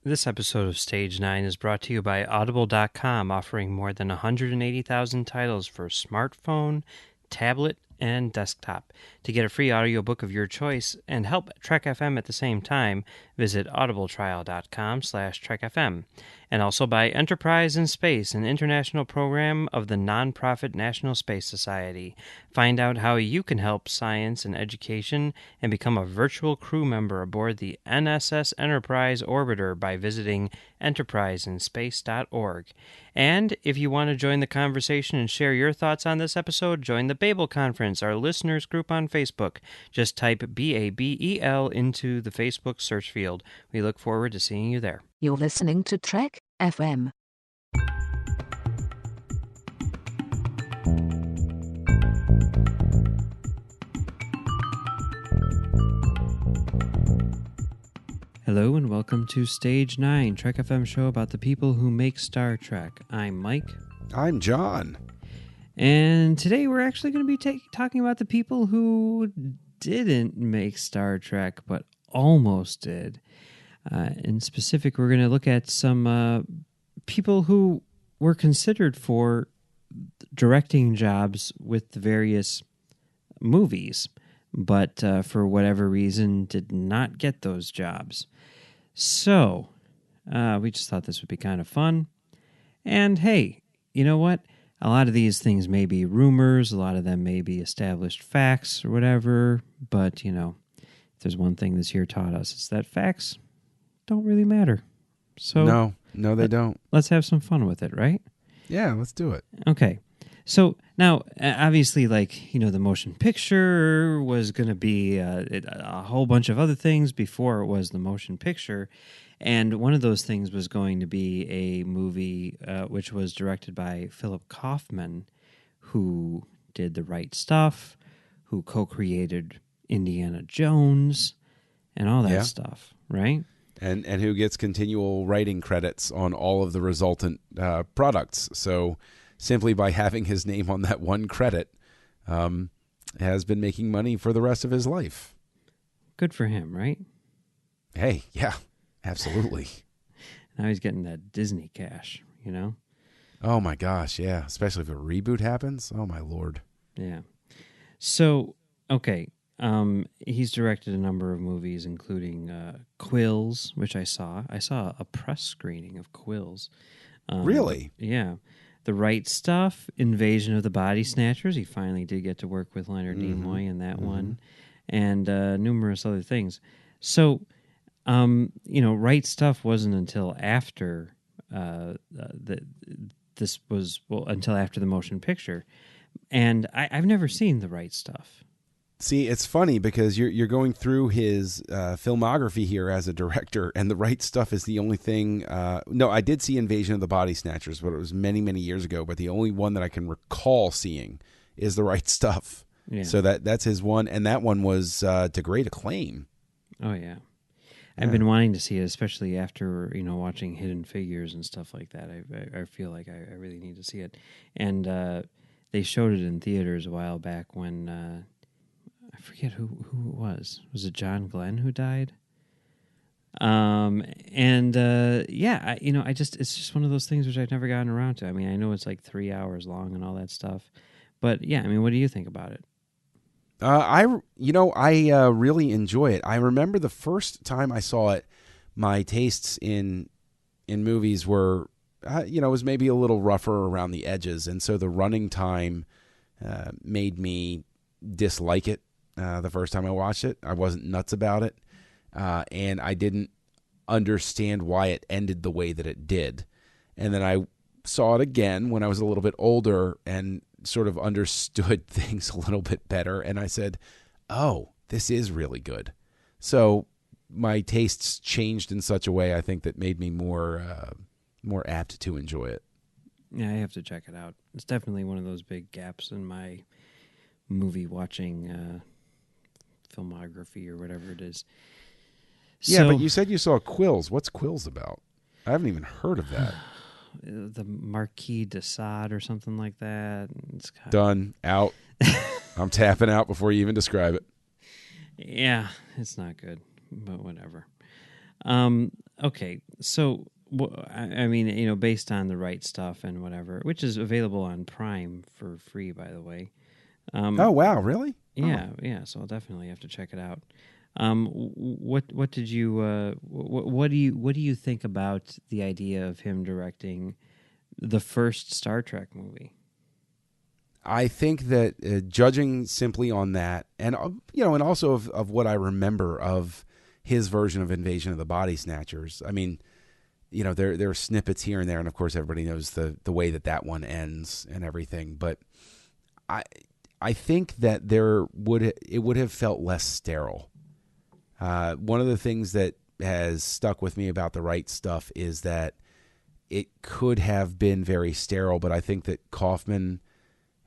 This episode of Stage 9 is brought to you by Audible.com, offering more than 180,000 titles for smartphone, tablet, and desktop. To get a free audiobook of your choice and help Trek FM at the same time, visit audibletrial.com/trekfm. And also by Enterprise in Space, an international program of the nonprofit National Space Society. Find out how you can help science and education and become a virtual crew member aboard the NSS Enterprise Orbiter by visiting enterpriseinspace.org. And if you want to join the conversation and share your thoughts on this episode, join the Babel Conference, our listeners group on Facebook. Just type BABEL into the Facebook search field. We look forward to seeing you there. You're listening to Trek FM. Hello and welcome to Stage 9, Trek FM show about the people who make Star Trek. I'm Mike. I'm John. And today we're actually going to be talking about the people who didn't make Star Trek, but almost did. In specific, we're going to look at some people who were considered for directing jobs with the various movies, but for whatever reason did not get those jobs. So, we just thought this would be kind of fun. And hey, you know what? A lot of these things may be rumors, a lot of them may be established facts or whatever, but, you know, if there's one thing this year taught us, it's that facts don't really matter. So No, they don't. Let's have some fun with it, right? Yeah, let's do it. Okay. So now, obviously, like, you know, the motion picture was going to be a whole bunch of other things before it was the motion picture. And one of those things was going to be a movie which was directed by Philip Kaufman, who did The Right Stuff, who co-created Indiana Jones, and all that stuff, right? And who gets continual writing credits on all of the resultant products. So simply by having his name on that one credit, has been making money for the rest of his life. Good for him, right? Hey, yeah, absolutely. Now he's getting that Disney cash, you know? Oh my gosh, yeah. Especially if a reboot happens. Oh my Lord. Yeah. So, okay. He's directed a number of movies, including Quills, which I saw. I saw a press screening of Quills. Really? Yeah. The Right Stuff, Invasion of the Body Snatchers. He finally did get to work with Leonard Nimoy in that one, and numerous other things. So, you know, Right Stuff wasn't until after until after the motion picture, and I've never seen The Right Stuff. See, it's funny because you're going through his filmography here as a director, and The Right Stuff is the only thing. No, I did see Invasion of the Body Snatchers, but it was many, many years ago. But the only one that I can recall seeing is The Right Stuff. Yeah. So that's his one, and that one was to great acclaim. Oh yeah. I've been wanting to see it, especially after, you know, watching Hidden Figures and stuff like that. I feel like I really need to see it, and they showed it in theaters a while back when. I forget who it was. Was it John Glenn who died? Yeah, it's just one of those things which I've never gotten around to. I mean, I know it's like 3 hours long and all that stuff, but yeah, I mean, what do you think about it? I really enjoy it. I remember the first time I saw it, my tastes in movies were, was maybe a little rougher around the edges, and so the running time made me dislike it. The first time I watched it, I wasn't nuts about it, and I didn't understand why it ended the way that it did. And then I saw it again when I was a little bit older and sort of understood things a little bit better, and I said, oh, this is really good. So my tastes changed in such a way, I think, that made me more apt to enjoy it. Yeah, I have to check it out. It's definitely one of those big gaps in my movie watching filmography or whatever it is. Yeah, but you said you saw Quills. What's Quills about? I haven't even heard of that. The Marquis de Sade or something like that. It's Done. Out. I'm tapping out before you even describe it. Yeah, it's not good, but whatever. Okay, so I mean, based on the right stuff and whatever, which is available on Prime for free, by the way. Oh, wow, really? Yeah, yeah. So I'll definitely have to check it out. What did you what do you think about the idea of him directing the first Star Trek movie? I think that judging simply on that, and and also of what I remember of his version of Invasion of the Body Snatchers. I mean, there are snippets here and there, and of course everybody knows the way that one ends and everything. But I think that it would have felt less sterile. One of the things that has stuck with me about the right stuff is that it could have been very sterile, but I think that Kaufman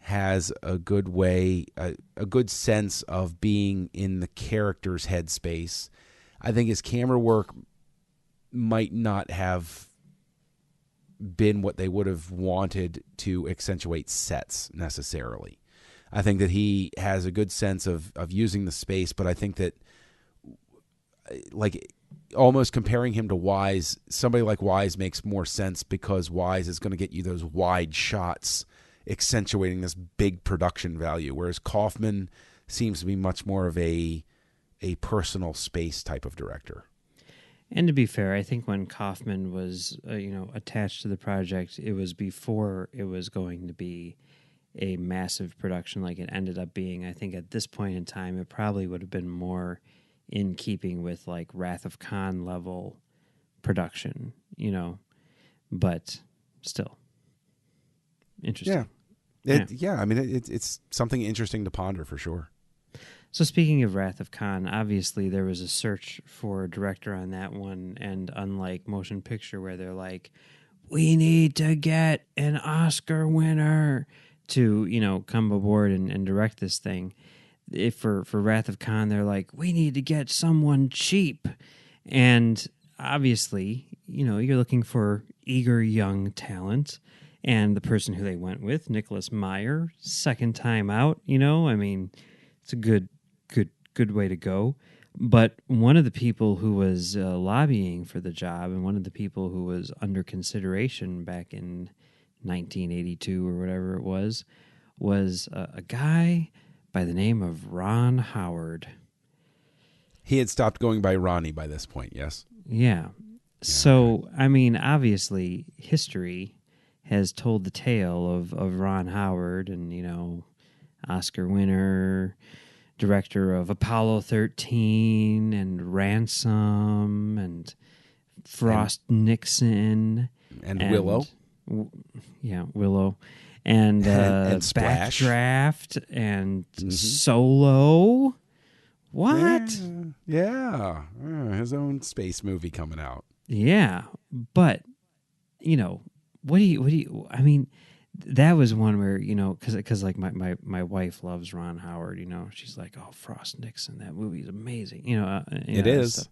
has a good way, a good sense of being in the character's headspace. I think his camera work might not have been what they would have wanted to accentuate sets necessarily. I think that he has a good sense of using the space, but I think that, like, almost comparing him to Wise, somebody like Wise makes more sense because Wise is going to get you those wide shots accentuating this big production value, whereas Kaufman seems to be much more of a personal space type of director. And to be fair, I think when Kaufman was attached to the project, it was before it was going to be a massive production like it ended up being. I think at this point in time, it probably would have been more in keeping with like Wrath of Khan level production, but still interesting. Yeah. I mean, it's something interesting to ponder for sure. So speaking of Wrath of Khan, obviously there was a search for a director on that one, and unlike motion picture where they're like, we need to get an Oscar winner to, come aboard and direct this thing. If for Wrath of Khan, they're like, we need to get someone cheap. And obviously, you're looking for eager young talent. And the person who they went with, Nicholas Meyer, second time out, I mean, it's a good way to go. But one of the people who was lobbying for the job and one of the people who was under consideration back in 1982 or whatever it was a guy by the name of Ron Howard. He had stopped going by Ronnie by this point, yes? Yeah. So, I mean, obviously, history has told the tale of Ron Howard and, Oscar winner, director of Apollo 13 and Ransom and Frost Nixon. And Willow. Willow. And, and Splash. Backdraft and Solo. What? Yeah. His own space movie coming out. Yeah. But, what do you, I mean, that was one where, because like my wife loves Ron Howard, she's like, oh, Frost Nixon, that movie is amazing. It is.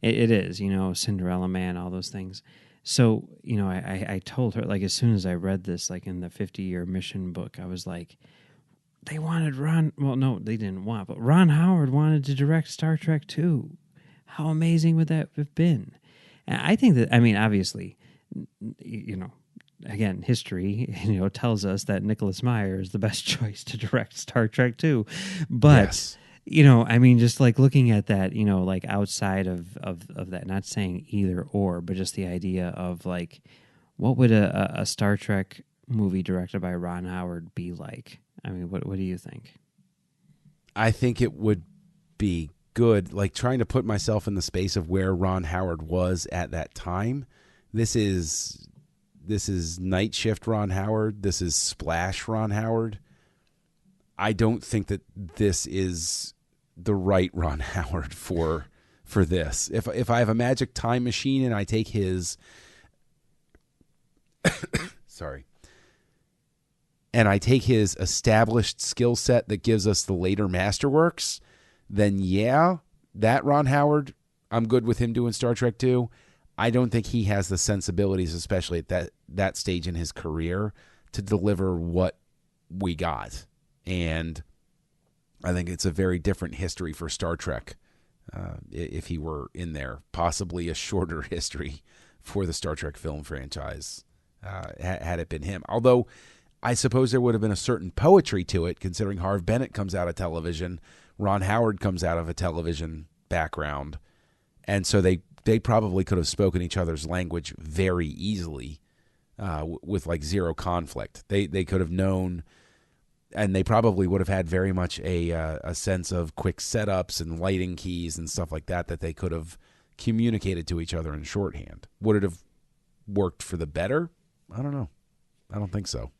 It is, Cinderella Man, all those things. So, I told her, like, as soon as I read this, like in the 50-year mission book, I was like, they wanted well, no, they didn't want, but Ron Howard wanted to direct Star Trek II. How amazing would that have been? And I think that, I mean, obviously, again, history, tells us that Nicholas Meyer is the best choice to direct Star Trek II. But, yes. I mean, just like looking at that, like outside of that, not saying either or, but just the idea of like, what would a Star Trek movie directed by Ron Howard be like? I mean, what do you think? I think it would be good, like trying to put myself in the space of where Ron Howard was at that time. This is Night Shift Ron Howard. This is Splash Ron Howard. I don't think that this is the right Ron Howard for this. If I have a magic time machine and I take his sorry. And I take his established skill set that gives us the later masterworks, then yeah, that Ron Howard, I'm good with him doing Star Trek 2. I don't think he has the sensibilities, especially at that stage in his career, to deliver what we got. And I think it's a very different history for Star Trek if he were in there. Possibly a shorter history for the Star Trek film franchise had it been him. Although I suppose there would have been a certain poetry to it, considering Harve Bennett comes out of television, Ron Howard comes out of a television background, and so they probably could have spoken each other's language very easily with like zero conflict. They could have known, and they probably would have had very much a sense of quick setups and lighting keys and stuff like that they could have communicated to each other in shorthand. Would it have worked for the better? I don't know. I don't think so.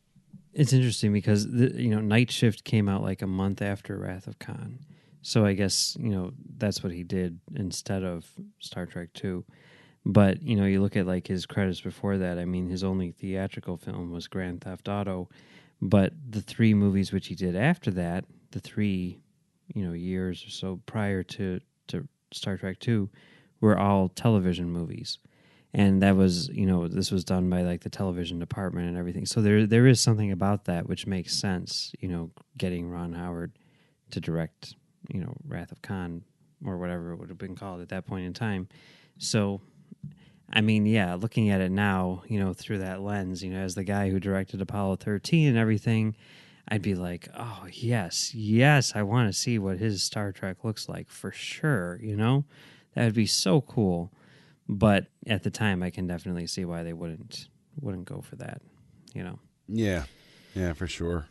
It's interesting because Night Shift came out like a month after Wrath of Khan. So I guess, that's what he did instead of Star Trek 2. But, you look at like his credits before that. I mean, his only theatrical film was Grand Theft Auto. But the 3 movies which he did after that, the 3, years or so prior to Star Trek 2, were all television movies. And that was, this was done by like the television department and everything. So there is something about that which makes sense, getting Ron Howard to direct, Wrath of Khan or whatever it would have been called at that point in time. So, I mean, yeah, looking at it now, through that lens, as the guy who directed Apollo 13 and everything, I'd be like, oh, yes, I want to see what his Star Trek looks like for sure, That would be so cool. But at the time, I can definitely see why they wouldn't go for that, Yeah, for sure.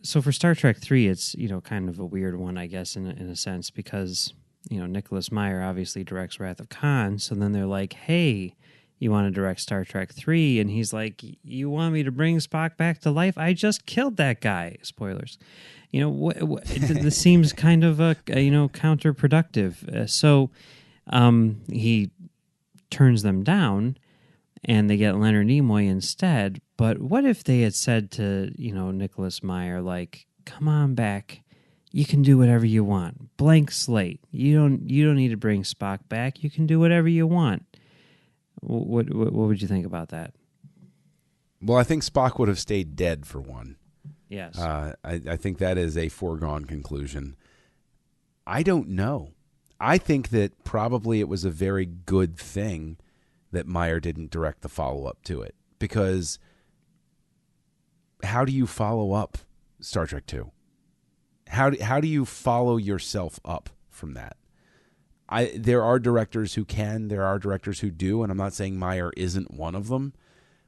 So for Star Trek 3, it's, kind of a weird one, I guess, in a sense, because, Nicholas Meyer obviously directs Wrath of Khan, so then they're like, hey, you want to direct Star Trek 3? And he's like, you want me to bring Spock back to life? I just killed that guy. Spoilers. This seems kind of, counterproductive. So he turns them down, and they get Leonard Nimoy instead. But what if they had said to, Nicholas Meyer, like, come on back, you can do whatever you want, blank slate. You don't need to bring Spock back. You can do whatever you want. What would you think about that? Well, I think Spock would have stayed dead for one. Yes. I think that is a foregone conclusion. I don't know. I think that probably it was a very good thing that Meyer didn't direct the follow-up to it, because how do you follow up Star Trek 2? How do you follow yourself up from that? There are directors who can, there are directors who do, and I'm not saying Meyer isn't one of them,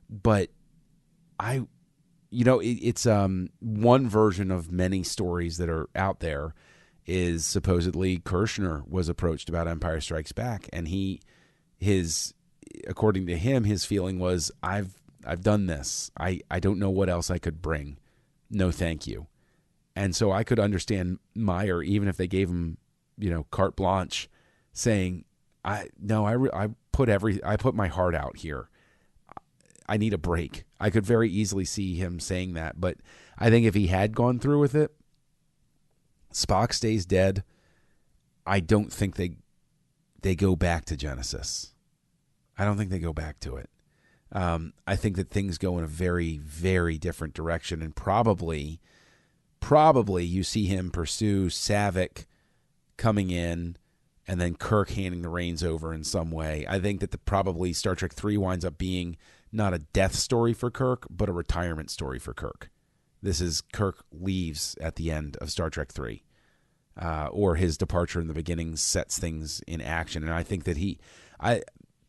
but it's one version of many stories that are out there is supposedly Kirshner was approached about Empire Strikes Back, and according to him, his feeling was, I've done this. I don't know what else I could bring. No, thank you. And so I could understand Meyer, even if they gave him, carte blanche, saying, I put my heart out here. I need a break. I could very easily see him saying that, but I think if he had gone through with it, Spock stays dead. I don't think they go back to Genesis. I don't think they go back to it. I think that things go in a very, very different direction, and probably you see him pursue Savick coming in and then Kirk handing the reins over in some way. I think that probably Star Trek 3 winds up being not a death story for Kirk, but a retirement story for Kirk. This is Kirk leaves at the end of Star Trek 3, or his departure in the beginning sets things in action. And I think that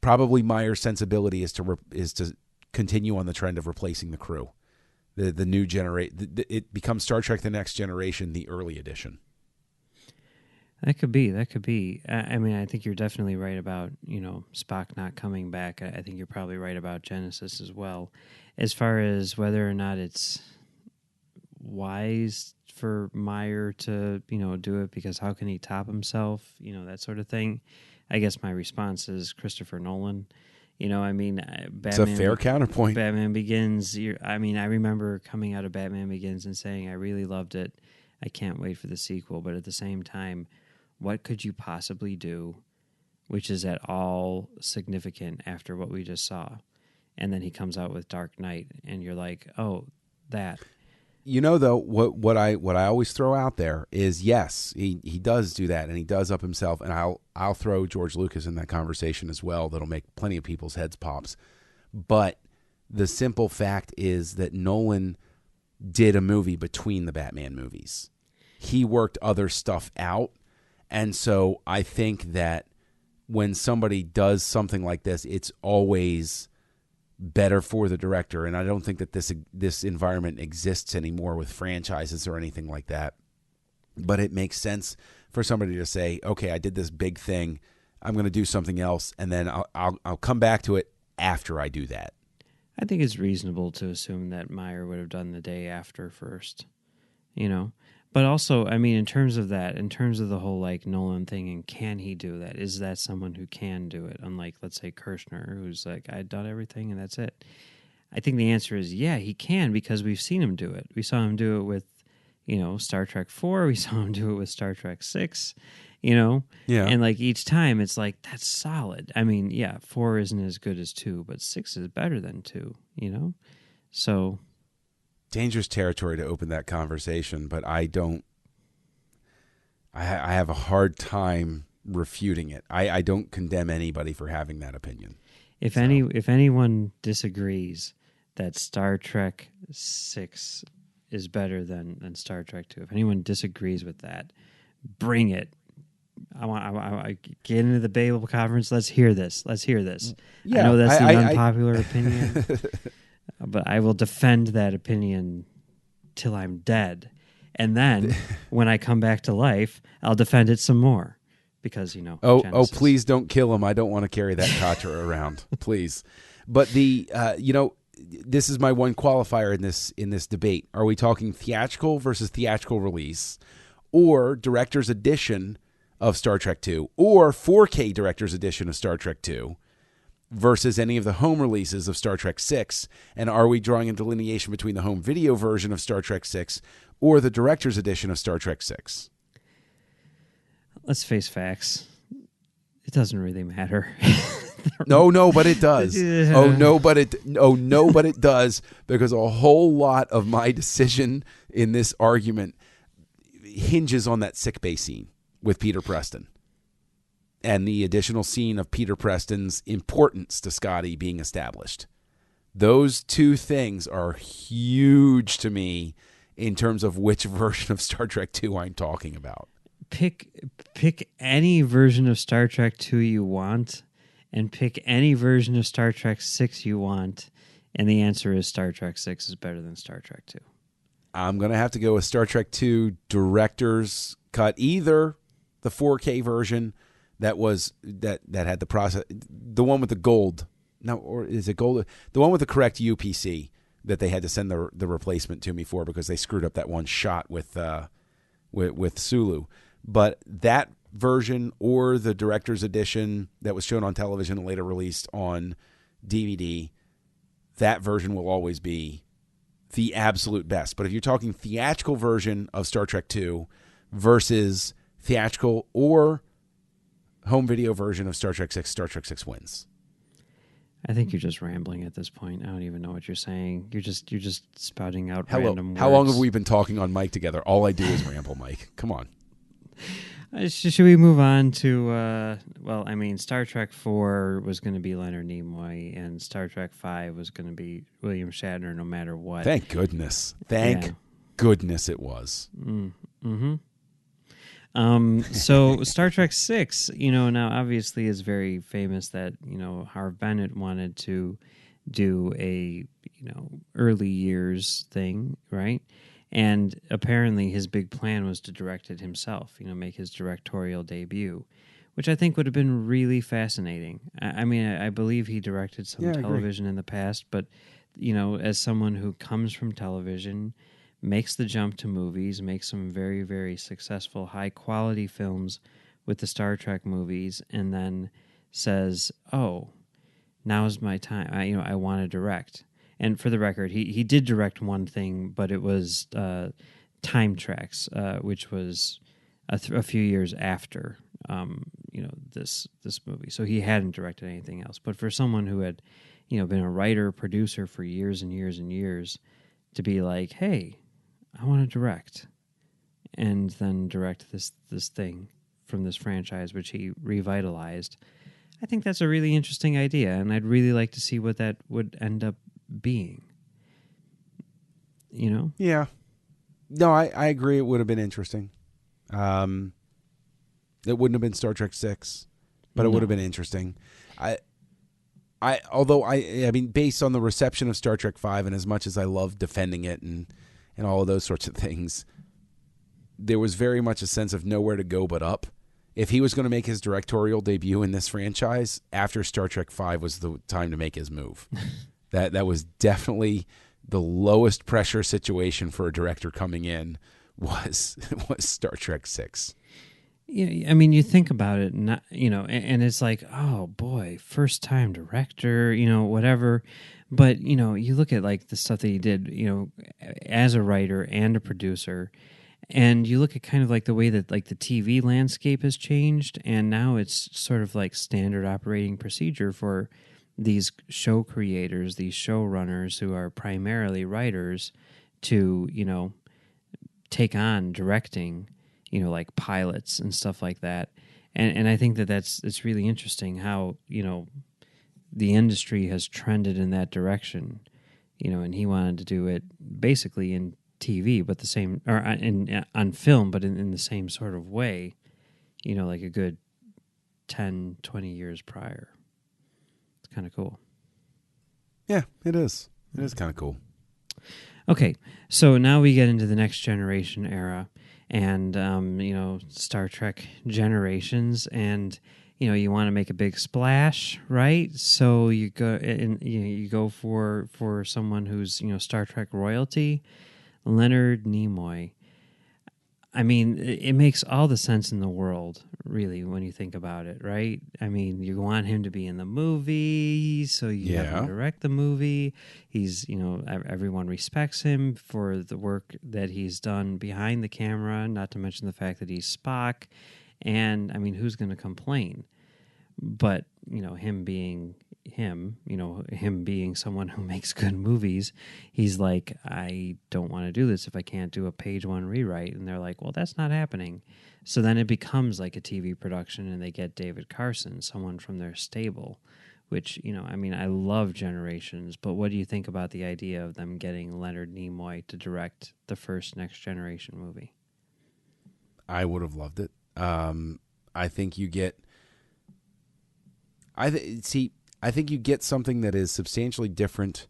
probably Meyer's sensibility is to continue on the trend of replacing the crew. The new generation, it becomes Star Trek: The Next Generation, the early edition. That could be. I mean, I think you're definitely right about, Spock not coming back. I think you're probably right about Genesis as well. As far as whether or not it's wise for Meyer to, do it, because how can he top himself, that sort of thing. I guess my response is Christopher Nolan. Batman, it's a fair counterpoint. Batman Begins. I remember coming out of Batman Begins and saying, I really loved it. I can't wait for the sequel. But at the same time, what could you possibly do which is at all significant after what we just saw? And then he comes out with Dark Knight, and you're like, oh, that. Though, what I always throw out there is, yes, he does do that, and he does up himself, and I'll throw George Lucas in that conversation as well. That'll make plenty of people's heads pops. But the simple fact is that Nolan did a movie between the Batman movies. He worked other stuff out, and so I think that when somebody does something like this, it's always better for the director. And I don't think that this environment exists anymore with franchises or anything like that. But it makes sense for somebody to say, okay, I did this big thing, I'm going to do something else, and then I'll come back to it after I do that. I think it's reasonable to assume that Meyer would have done the day after first, But also, I mean, in terms of the whole like Nolan thing, and can he do that? Is that someone who can do it? Unlike, let's say, Kirshner, who's like, I've done everything and that's it. I think the answer is yeah, he can, because we've seen him do it. We saw him do it with, Star Trek 4. We saw him do it with Star Trek 6. Yeah. And like each time it's like, that's solid. I mean, yeah, 4 isn't as good as 2, but 6 is better than 2, So dangerous territory to open that conversation, but I have a hard time refuting it. I don't condemn anybody for having that opinion. If anyone disagrees that Star Trek 6 is better than Star Trek 2, if anyone disagrees with that, bring it. I get into the Babel conference. Let's hear this. Yeah, I know that's the unpopular opinion, but I will defend that opinion till I'm dead. And then when I come back to life, I'll defend it some more because, Genesis. Please don't kill him. I don't want to carry that katra around, please. But this is my one qualifier in this debate. Are we talking theatrical versus theatrical release, or director's edition of Star Trek 2, or 4K director's edition of Star Trek 2 versus any of the home releases of Star Trek 6? And are we drawing a delineation between the home video version of Star Trek 6 or the director's edition of Star Trek 6? Let's face facts. It doesn't really matter. No, but it does. But it does, because a whole lot of my decision in this argument hinges on that sickbay scene with Peter Preston and the additional scene of Peter Preston's importance to Scotty being established. Those two things are huge to me in terms of which version of Star Trek 2 I'm talking about. Pick any version of Star Trek 2 you want, and pick any version of Star Trek 6 you want, and the answer is Star Trek 6 is better than Star Trek 2. I'm going to have to go with Star Trek 2 director's cut, either the 4K version that had the process, the one with the gold. No, or is it gold? The one with the correct UPC that they had to send the replacement to me for because they screwed up that one shot with Sulu. But that version, or the director's edition that was shown on television and later released on DVD, that version will always be the absolute best. But if you're talking theatrical version of Star Trek 2 versus theatrical or home video version of Star Trek 6 wins. I think you're just rambling at this point. I don't even know what you're saying. You're just spouting out random words. How long have we been talking on mic together? All I do is ramble, Mike. Come on. Should we move on to, Star Trek 4 was going to be Leonard Nimoy, and Star Trek 5 was going to be William Shatner no matter what. Thank goodness. Thank goodness it was. Mm-hmm. So Star Trek 6, now obviously is very famous that, Harve Bennett wanted to do a, early years thing, right? And apparently his big plan was to direct it himself, make his directorial debut, which I think would have been really fascinating. I believe he directed some television in the past, but, as someone who comes from television, makes the jump to movies, makes some very, very successful, high-quality films with the Star Trek movies, and then says, oh, now's my time. I want to direct. And for the record, he did direct one thing, but it was Time Tracks, which was a few years after this movie. So he hadn't directed anything else. But for someone who had been a writer, producer for years and years and years, to be like, hey, I want to direct, and then direct this thing from this franchise, which he revitalized. I think that's a really interesting idea, and I'd really like to see what that would end up being. You know? Yeah. No, I agree. It would have been interesting. It wouldn't have been Star Trek 6, but it would have been interesting. Although I mean, based on the reception of Star Trek 5, and as much as I love defending it and all of those sorts of things, there was very much a sense of nowhere to go but up. If he was going to make his directorial debut in this franchise, after Star Trek 5 was the time to make his move. That was definitely the lowest pressure situation for a director coming in was Star Trek 6. Yeah, I mean, you think about it, and it's like, oh boy, first time director, whatever. But you look at like the stuff that he did, as a writer and a producer, and you look at kind of like the way that like the TV landscape has changed, and now it's sort of like standard operating procedure for these show creators, these showrunners who are primarily writers, to take on directing. Like pilots and stuff like that. And I think it's really interesting how, the industry has trended in that direction, and he wanted to do it basically in TV, but the same, or on film, but in the same sort of way, like a good 10, 20 years prior. It's kind of cool. Yeah, it is. It is kind of cool. Okay, so now we get into the next generation era. And, Star Trek Generations, and, you want to make a big splash, right? So you go and you go for someone who's, Star Trek royalty, Leonard Nimoy. I mean, it makes all the sense in the world, really, when you think about it, right? I mean, you want him to be in the movie, so you have him direct the movie. He's, everyone respects him for the work that he's done behind the camera, not to mention the fact that he's Spock. And, I mean, who's going to complain? But, him being him, him being someone who makes good movies, he's like, I don't want to do this if I can't do a page one rewrite. And they're like, well, that's not happening. So then it becomes like a TV production, and they get David Carson, someone from their stable, which, I mean, I love Generations, but what do you think about the idea of them getting Leonard Nimoy to direct the first Next Generation movie? I would have loved it. I think you get... I think you get something that is substantially different.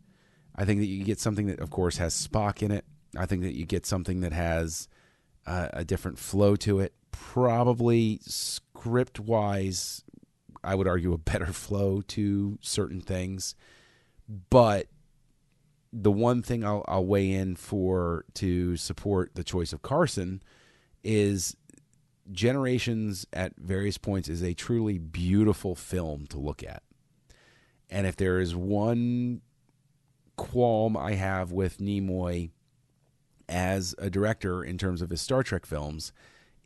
I think that you get something that, of course, has Spock in it. I think that you get something that has a different flow to it. Probably script-wise, I would argue a better flow to certain things. But the one thing I'll weigh in for to support the choice of Carson is Generations at various points is a truly beautiful film to look at. And if there is one qualm I have with Nimoy as a director in terms of his Star Trek films,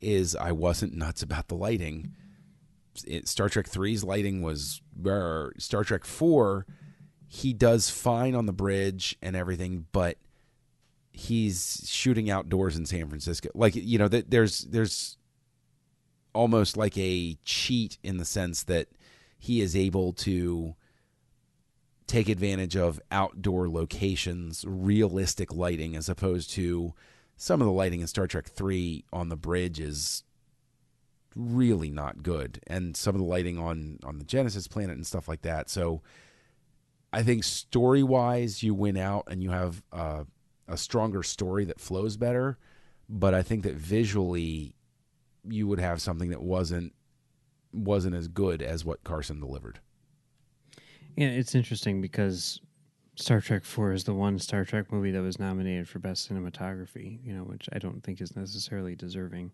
is I wasn't nuts about the lighting. Star Trek 3's lighting was... Star Trek 4, he does fine on the bridge and everything, but he's shooting outdoors in San Francisco. Like, there's almost like a cheat in the sense that he is able to take advantage of outdoor locations, realistic lighting, as opposed to some of the lighting in Star Trek 3 on the bridge is really not good. And some of the lighting on the Genesis planet and stuff like that. So I think story-wise, you win out and you have a stronger story that flows better. But I think that visually, you would have something that wasn't as good as what Carson delivered. Yeah, it's interesting because Star Trek 4 is the one Star Trek movie that was nominated for Best Cinematography, which I don't think is necessarily deserving.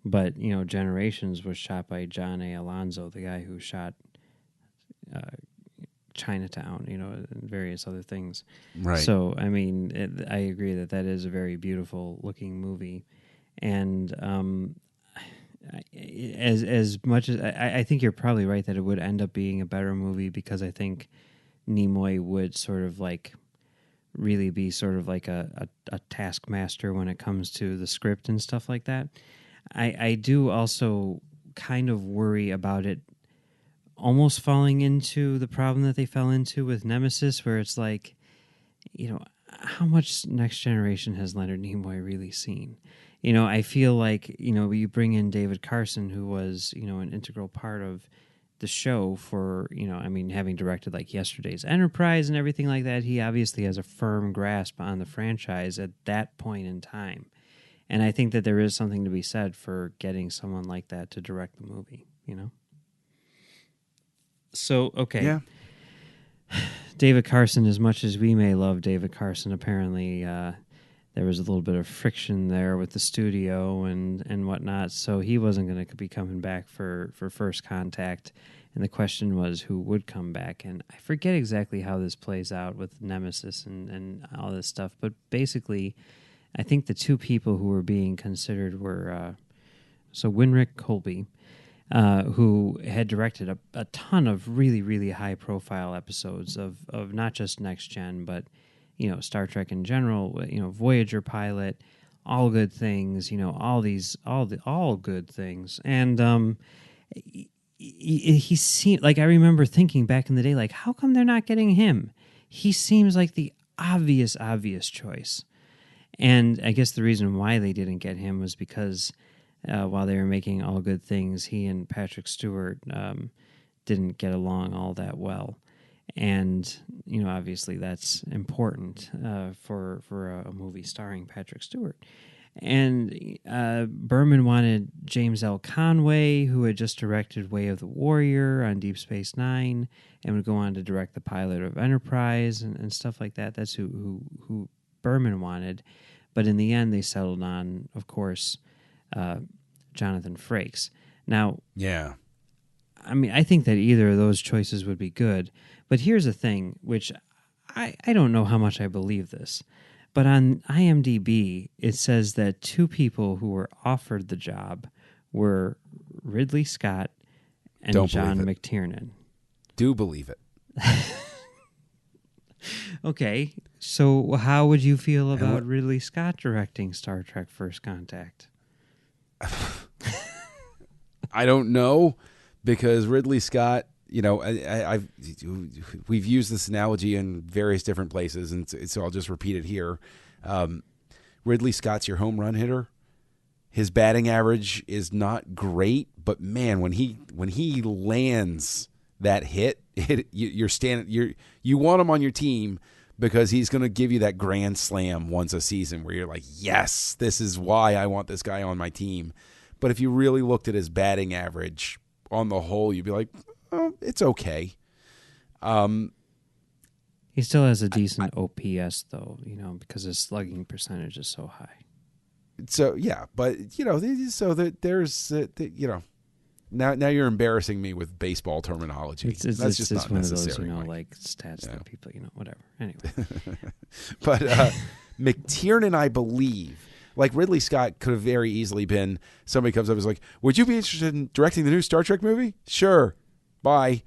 But, Generations was shot by John A. Alonzo, the guy who shot Chinatown, and various other things. Right. So, I mean, I agree that is a very beautiful looking movie. And as much as I think you're probably right that it would end up being a better movie, because I think Nimoy would sort of like really be sort of like a taskmaster when it comes to the script and stuff like that. I do also kind of worry about it almost falling into the problem that they fell into with Nemesis, where it's like, how much Next Generation has Leonard Nimoy really seen? I feel like, you bring in David Carson, who was, an integral part of the show for, having directed like Yesterday's Enterprise and everything like that. He obviously has a firm grasp on the franchise at that point in time. And I think that there is something to be said for getting someone like that to direct the movie, So, okay. Yeah. David Carson, as much as we may love David Carson, apparently there was a little bit of friction there with the studio and whatnot, so he wasn't going to be coming back for First Contact, and the question was who would come back, and I forget exactly how this plays out with Nemesis and all this stuff, but basically I think the two people who were being considered were Winrick Colby, who had directed a ton of really, really high-profile episodes of not just Next Gen, but, Star Trek in general, Voyager pilot, All Good Things, all good things. And he seemed, like, I remember thinking back in the day, like, how come they're not getting him? He seems like the obvious choice. And I guess the reason why they didn't get him was because while they were making All Good Things, he and Patrick Stewart didn't get along all that well. And, obviously that's important for a movie starring Patrick Stewart. And Berman wanted James L. Conway, who had just directed Way of the Warrior on Deep Space Nine, and would go on to direct the pilot of Enterprise and stuff like that. That's who Berman wanted. But in the end, they settled on, of course, Jonathan Frakes. Now, yeah, I think that either of those choices would be good. But here's the thing, which I don't know how much I believe this. But on IMDb, it says that two people who were offered the job were Ridley Scott and Don't John believe it. McTiernan. Do believe it. Okay, so how would you feel about Ridley Scott directing Star Trek First Contact? I don't know, because Ridley Scott, we've used this analogy in various different places, and so I'll just repeat it here. Ridley Scott's your home run hitter. His batting average is not great, but man, when he lands that hit, you want him on your team, because he's going to give you that grand slam once a season where you're like, yes, this is why I want this guy on my team. But if you really looked at his batting average on the whole, you'd be like, oh, it's okay. He still has a decent OPS, though, because his slugging percentage is so high. So, yeah, but, so that there's, now you're embarrassing me with baseball terminology. That's just not one necessary. Of those, like stats that people, whatever. Anyway. But McTiernan, I believe, like Ridley Scott could have very easily been, somebody comes up and is like, would you be interested in directing the new Star Trek movie? Sure. Bye.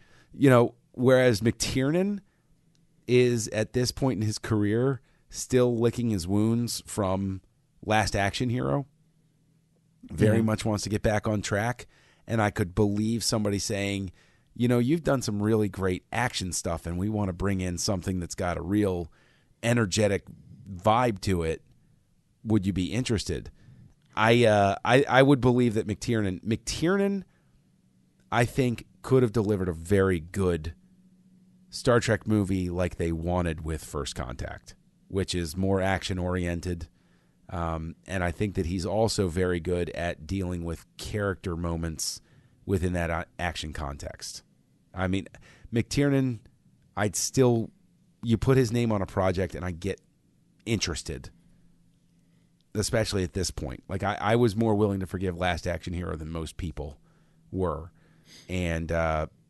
Whereas McTiernan is, at this point in his career, still licking his wounds from Last Action Hero. Very much wants to get back on track. And I could believe somebody saying, you've done some really great action stuff, and we want to bring in something that's got a real energetic vibe to it. Would you be interested? I would believe that McTiernan, I think, could have delivered a very good Star Trek movie like they wanted with First Contact, which is more action-oriented. And I think that he's also very good at dealing with character moments within that action context. I mean, McTiernan, you put his name on a project and I get interested, especially at this point. Like I was more willing to forgive Last Action Hero than most people were. And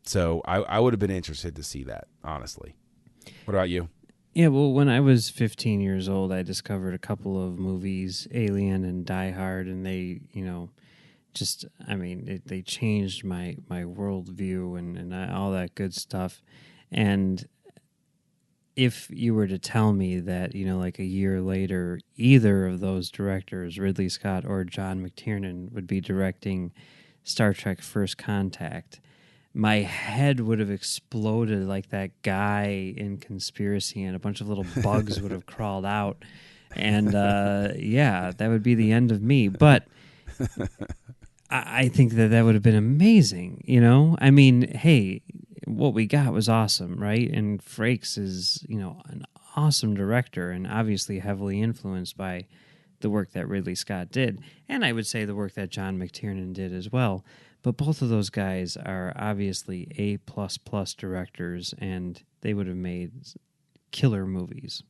so I would have been interested to see that, honestly. What about you? Yeah, well, when I was 15 years old, I discovered a couple of movies, Alien and Die Hard, and they, they changed my worldview and all that good stuff. And if you were to tell me that, like a year later, either of those directors, Ridley Scott or John McTiernan, would be directing Star Trek First Contact, my head would have exploded like that guy in Conspiracy, and a bunch of little bugs would have crawled out. And that would be the end of me. But I think that would have been amazing, I mean, hey, what we got was awesome, right? And Frakes is, an awesome director and obviously heavily influenced by the work that Ridley Scott did. And I would say the work that John McTiernan did as well. But both of those guys are obviously A++ directors, and they would have made killer movies,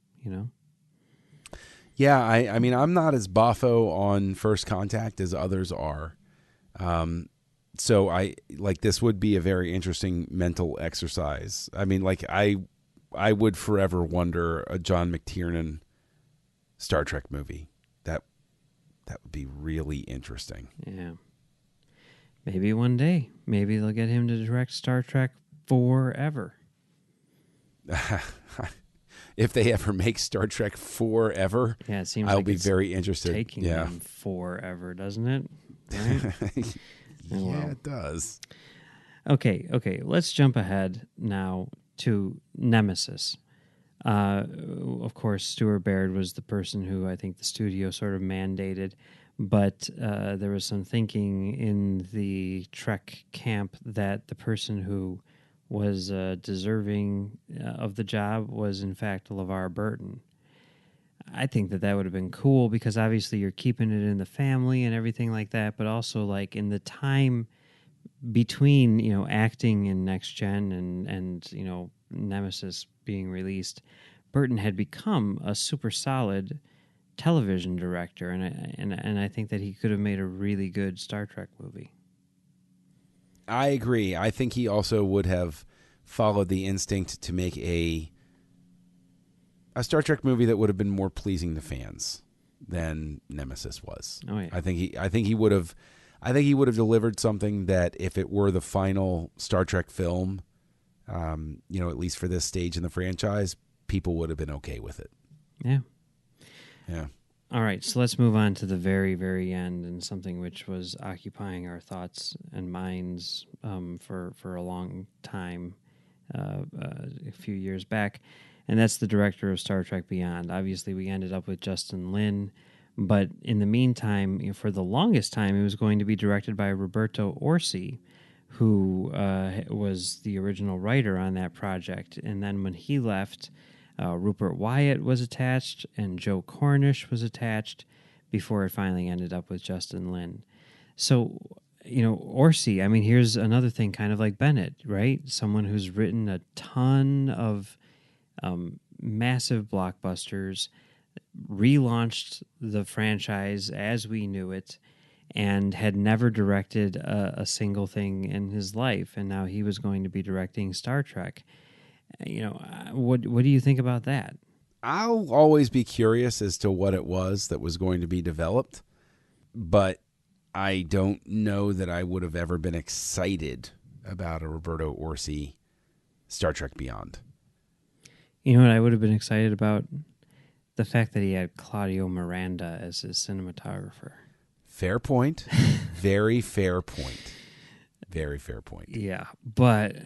Yeah, I mean, I'm not as boffo on First Contact as others are. So this would be a very interesting mental exercise. I mean, I would forever wonder a John McTiernan Star Trek movie. That would be really interesting. Yeah. Maybe one day. Maybe they'll get him to direct Star Trek Forever. If they ever make Star Trek Forever, yeah, it seems I'll like be it's very interested. Taking them forever, doesn't it? Right? Yeah, it does. Okay. Let's jump ahead now to Nemesis. Of course, Stuart Baird was the person who I think the studio sort of mandated, but there was some thinking in the Trek camp that the person who was deserving of the job was, in fact, LeVar Burton. I think that would have been cool because obviously you're keeping it in the family and everything like that, but also like in the time between, acting in Next Gen and Nemesis being released, Burton had become a super solid television director, and I think that he could have made a really good Star Trek movie. I agree. I think he also would have followed the instinct to make a Star Trek movie that would have been more pleasing to fans than Nemesis was. Oh yeah. I think he would have delivered something that if it were the final Star Trek film, at least for this stage in the franchise, people would have been okay with it. Yeah. Yeah. All right, so let's move on to the very, very end, and something which was occupying our thoughts and minds for a long time, a few years back, and that's the director of Star Trek Beyond. Obviously, we ended up with Justin Lin, but in the meantime, for the longest time, it was going to be directed by Roberto Orci, who was the original writer on that project, and then when he left, Rupert Wyatt was attached and Joe Cornish was attached before it finally ended up with Justin Lin. So, Orci, I mean, here's another thing kind of like Bennett, right? Someone who's written a ton of massive blockbusters, relaunched the franchise as we knew it, and had never directed a single thing in his life. And now he was going to be directing Star Trek. What do you think about that? I'll always be curious as to what it was that was going to be developed, but I don't know that I would have ever been excited about a Roberto Orci Star Trek Beyond. You know what I would have been excited about? The fact that he had Claudio Miranda as his cinematographer. Fair point. Very fair point. Very fair point. Yeah, but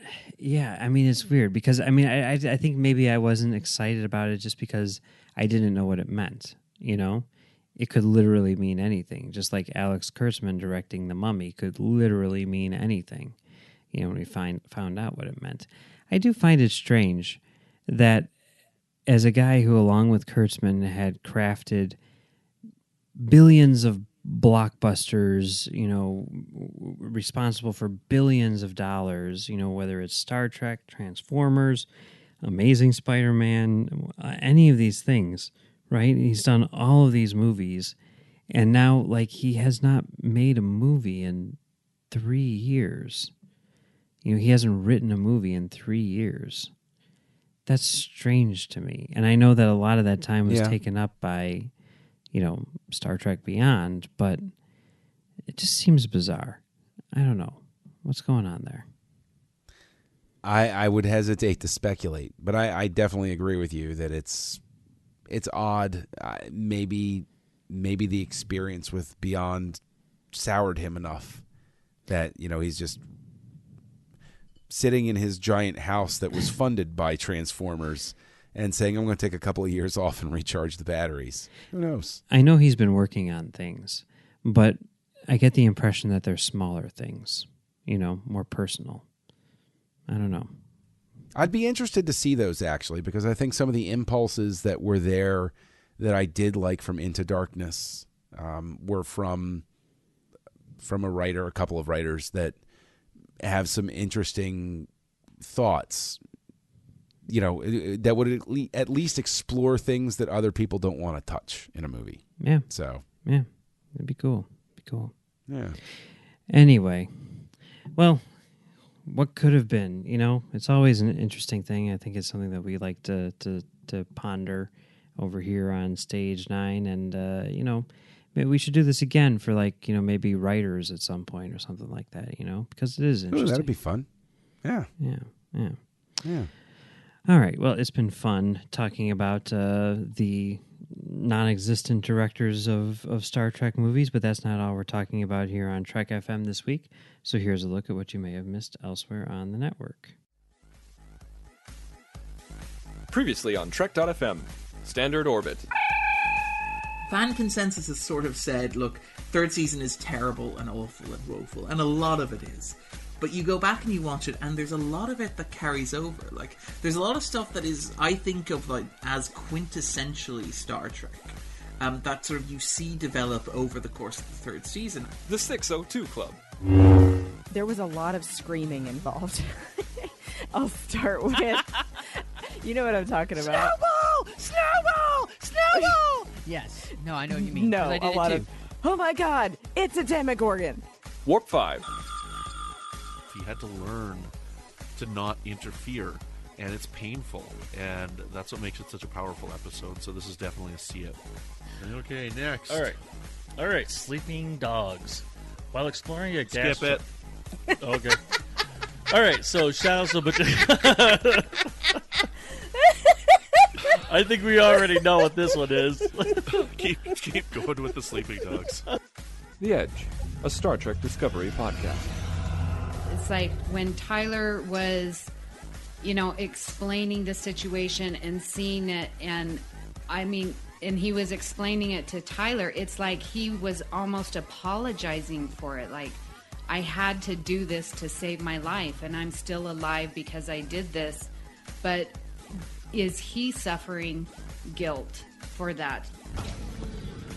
I mean, it's weird because I mean, I think maybe I wasn't excited about it just because I didn't know what it meant. It could literally mean anything. Just like Alex Kurtzman directing The Mummy could literally mean anything. When we found out what it meant, I do find it strange that as a guy who, along with Kurtzman, had crafted billions of blockbusters, responsible for billions of dollars, whether it's Star Trek, Transformers, Amazing Spider-Man, any of these things, right? He's done all of these movies, and now, he has not made a movie in 3 years. He hasn't written a movie in 3 years. That's strange to me. And I know that a lot of that time was taken up by Star Trek Beyond, but it just seems bizarre. I don't know. What's going on there? I would hesitate to speculate, but I definitely agree with you that it's odd. Maybe the experience with Beyond soured him enough that, he's just sitting in his giant house that was funded by Transformers and saying, I'm going to take a couple of years off and recharge the batteries. Who knows? I know he's been working on things, but I get the impression that they're smaller things, more personal. I don't know. I'd be interested to see those, actually, because I think some of the impulses that were there that I did like from Into Darkness were from a couple of writers that have some interesting thoughts, that would at least explore things that other people don't want to touch in a movie. Yeah. So. Yeah. It'd be cool. Yeah. Anyway, well, what could have been, it's always an interesting thing. I think it's something that we like to ponder over here on Stage 9. And, maybe we should do this again for maybe writers at some point or something like that, because it is interesting. Oh, that'd be fun. Yeah. Yeah. All right. Well, it's been fun talking about the non-existent directors of Star Trek movies, but that's not all we're talking about here on Trek FM this week. So here's a look at what you may have missed elsewhere on the network. Previously on Trek.fm, Standard Orbit. Fan consensus has sort of said, look, third season is terrible and awful and woeful, and a lot of it is. But you go back and you watch it, and there's a lot of it that carries over. There's a lot of stuff that is, I think of as quintessentially Star Trek. That sort of you see develop over the course of the third season. The 602 Club. There was a lot of screaming involved. I'll start with... You know what I'm talking about. Snowball! Yes. No, I know what you mean. No, I did a lot too. of, oh my God, it's a Demogorgon. Warp 5. He had to learn to not interfere, and it's painful, and that's what makes it such a powerful episode. So this is definitely a see it. Okay, next. All right. Sleeping dogs. While exploring a gas... Skip it. Okay. All right, so Shadows of I think we already know what this one is. keep going with the sleeping dogs. The Edge, a Star Trek Discovery podcast. It's like when Tyler was, explaining the situation and seeing it, and he was explaining it to Tyler, it's like he was almost apologizing for it. Like, I had to do this to save my life, and I'm still alive because I did this. But is he suffering guilt for that?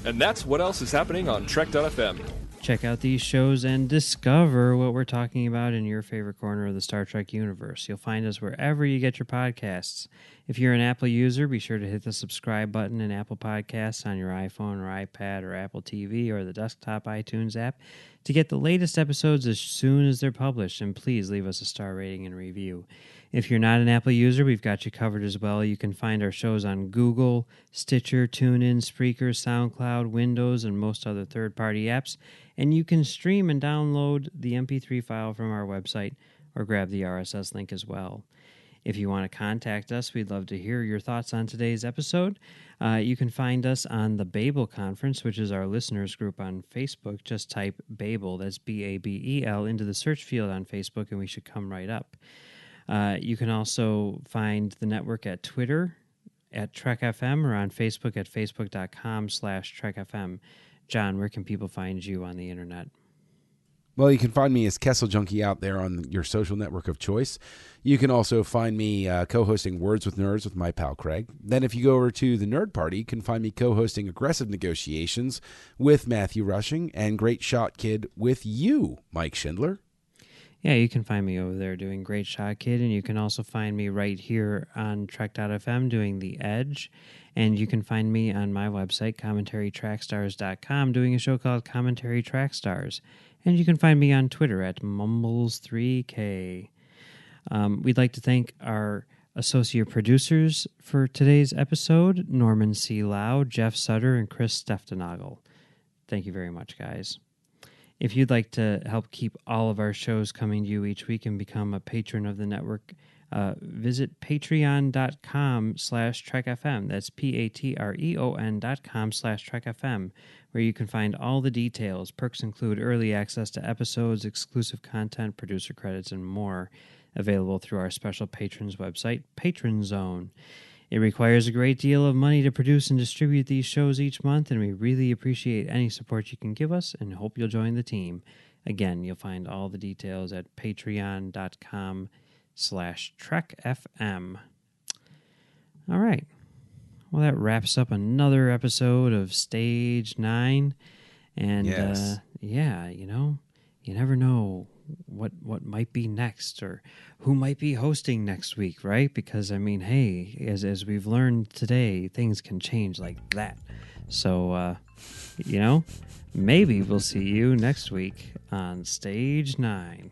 And that's what else is happening on Trek.fm. Check out these shows and discover what we're talking about in your favorite corner of the Star Trek universe. You'll find us wherever you get your podcasts. If you're an Apple user, be sure to hit the subscribe button in Apple Podcasts on your iPhone or iPad or Apple TV or the desktop iTunes app to get the latest episodes as soon as they're published. And please leave us a star rating and review. If you're not an Apple user, we've got you covered as well. You can find our shows on Google, Stitcher, TuneIn, Spreaker, SoundCloud, Windows, and most other third-party apps. And you can stream and download the MP3 file from our website or grab the RSS link as well. If you want to contact us, we'd love to hear your thoughts on today's episode. You can find us on the Babel Conference, which is our listeners group on Facebook. Just type Babel, that's Babel, into the search field on Facebook, and we should come right up. You can also find the network at Twitter at TrekFM or on Facebook at facebook.com/TrekFM. John, where can people find you on the internet? Well, you can find me as Kessel Junkie out there on your social network of choice. You can also find me co-hosting Words with Nerds with my pal Craig. Then if you go over to the Nerd Party, you can find me co-hosting Aggressive Negotiations with Matthew Rushing and Great Shot Kid with you, Mike Schindler. Yeah, you can find me over there doing Great Shot Kid, and you can also find me right here on Trek.fm doing The Edge. And you can find me on my website, commentarytrackstars.com, doing a show called Commentary Track Stars. And you can find me on Twitter at Mumbles3K. We'd like to thank our associate producers for today's episode, Norman C. Lau, Jeff Sutter, and Chris Steftenagel. Thank you very much, guys. If you'd like to help keep all of our shows coming to you each week and become a patron of the network, visit patreon.com/trekfm. That's patreon.com/trekfm, where you can find all the details. Perks include early access to episodes, exclusive content, producer credits, and more, available through our special patrons website, Patron Zone. It requires a great deal of money to produce and distribute these shows each month, and we really appreciate any support you can give us and hope you'll join the team. Again, you'll find all the details at patreon.com/trekfm. All right. Well, that wraps up another episode of Stage 9. And, Yes. you never know what might be next or who might be hosting next week, right? Because, hey, as we've learned today, things can change like that. So, maybe we'll see you next week on Stage 9.